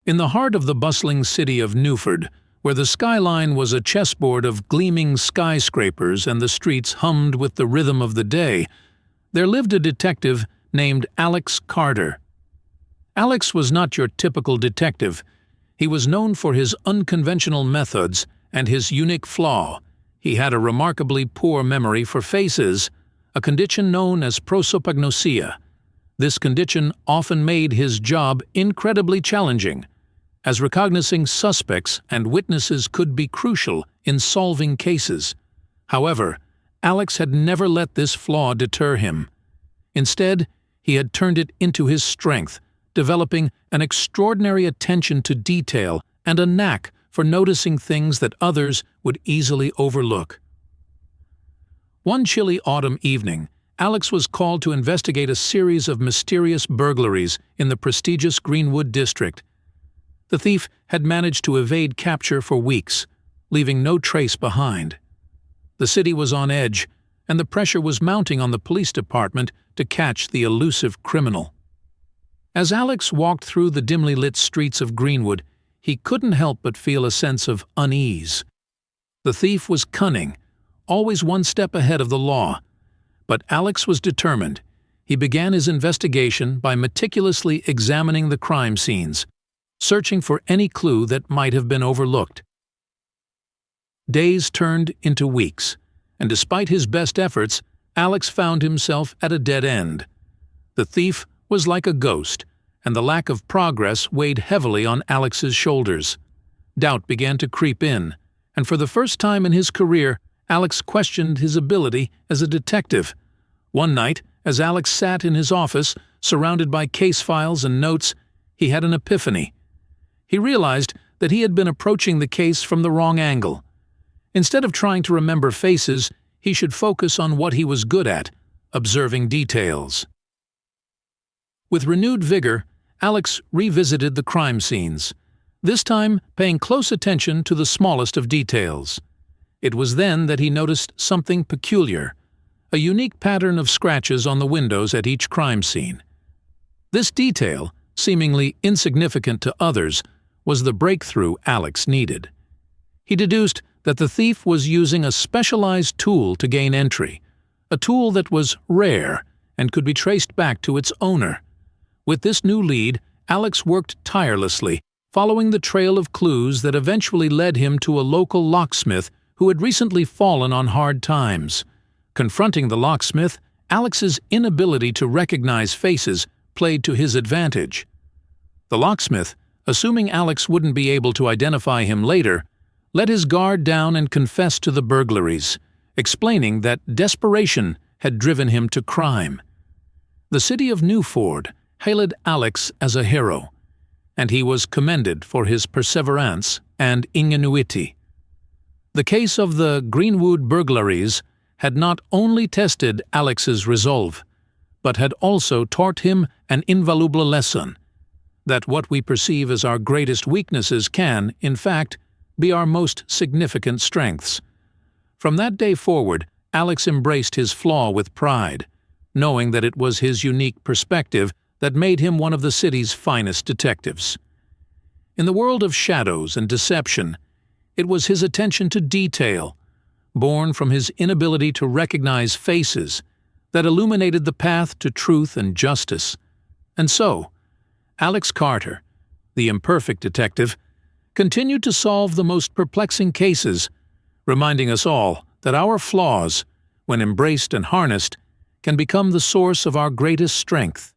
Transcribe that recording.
In the heart of the bustling city of Newford, where the skyline was a chessboard of gleaming skyscrapers and the streets hummed with the rhythm of the day, there lived a detective named Alex Carter. Alex was not your typical detective. He was known for his unconventional methods and his unique flaw. He had a remarkably poor memory for faces, a condition known as prosopagnosia. This condition often made his job incredibly challenging, as recognizing suspects and witnesses could be crucial in solving cases. However, Alex had never let this flaw deter him. Instead, he had turned it into his strength, developing an extraordinary attention to detail and a knack for noticing things that others would easily overlook. One chilly autumn evening, Alex was called to investigate a series of mysterious burglaries in the prestigious Greenwood district. The thief had managed to evade capture for weeks, leaving no trace behind. The city was on edge, and the pressure was mounting on the police department to catch the elusive criminal. As Alex walked through the dimly lit streets of Greenwood, he couldn't help but feel a sense of unease. The thief was cunning, always one step ahead of the law. But Alex was determined. He began his investigation by meticulously examining the crime scenes, searching for any clue that might have been overlooked. Days turned into weeks, and despite his best efforts, Alex found himself at a dead end. The thief was like a ghost, and the lack of progress weighed heavily on Alex's shoulders. Doubt began to creep in, and for the first time in his career, Alex questioned his ability as a detective. One night, as Alex sat in his office, surrounded by case files and notes, he had an epiphany. He realized that he had been approaching the case from the wrong angle. Instead of trying to remember faces, he should focus on what he was good at, observing details. With renewed vigor, Alex revisited the crime scenes, this time paying close attention to the smallest of details. It was then that he noticed something peculiar, a unique pattern of scratches on the windows at each crime scene. This detail, seemingly insignificant to others, was the breakthrough Alex needed. He deduced that the thief was using a specialized tool to gain entry, a tool that was rare and could be traced back to its owner. With this new lead, Alex worked tirelessly, following the trail of clues that eventually led him to a local locksmith who had recently fallen on hard times. Confronting the locksmith, Alex's inability to recognize faces played to his advantage. The locksmith, assuming Alex wouldn't be able to identify him later, let his guard down and confessed to the burglaries, explaining that desperation had driven him to crime. The city of Newford hailed Alex as a hero, and he was commended for his perseverance and ingenuity. The case of the Greenwood burglaries had not only tested Alex's resolve, but had also taught him an invaluable lesson, that what we perceive as our greatest weaknesses can, in fact, be our most significant strengths. From that day forward, Alex embraced his flaw with pride, knowing that it was his unique perspective that made him one of the city's finest detectives. In the world of shadows and deception, it was his attention to detail, born from his inability to recognize faces, that illuminated the path to truth and justice. And so, Alex Carter, the imperfect detective, continued to solve the most perplexing cases, reminding us all that our flaws, when embraced and harnessed, can become the source of our greatest strength.